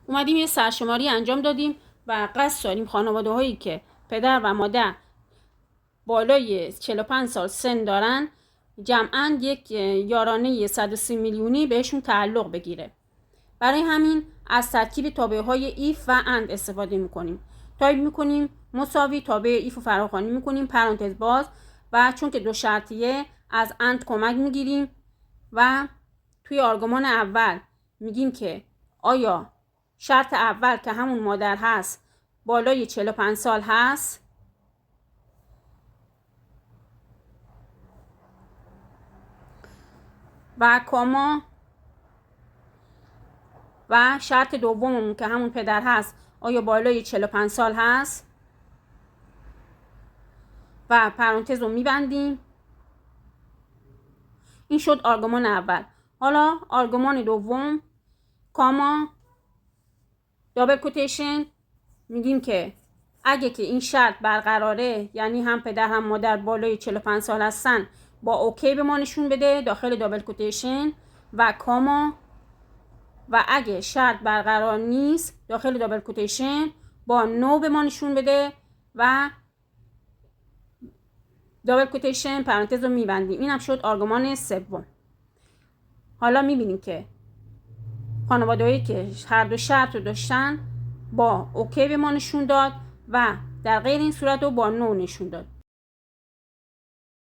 اومدیم یه سرشماری انجام دادیم و قصد داریم خانواده هایی که پدر و مادر بالای 45 سال سن دارن جمعاً یک یارانه 130 میلیونی بهشون تعلق بگیره. برای همین از ترکیب تابع های ایف و اند استفاده میکنیم. تایپ میکنیم مساوی تابع ایف رو فراخوانی میکنیم پرانتز باز و چون که دو شرطیه از اند کمک میگیریم و توی آرگومان اول میگیم که آیا شرط اول که همون مادر هست بالای 45 سال هست و کاما و شرط دوممون که همون پدر هست آیا بالای 45 سال هست و پرانتز رو میبندیم. این شد آرگومان اول. حالا آرگومان دوم کاما دابل کوتیشن میگیم که اگه که این شرط برقراره یعنی هم پدر هم مادر بالای 45 سال هستن با اوکی به ما نشون بده داخل دابل کوتیشن و کاما و اگه شرط برقرار نیست داخل دابل کوتیشن با نو به ما نشون بده و دابل کوتیشن پرانتز رو میبندیم. این هم شد آرگومان سوم. حالا میبینیم که خانواده‌ای که هر دو شرط رو داشتن با اوکی به ما نشون داد و در غیر این صورت رو با نو نشون داد.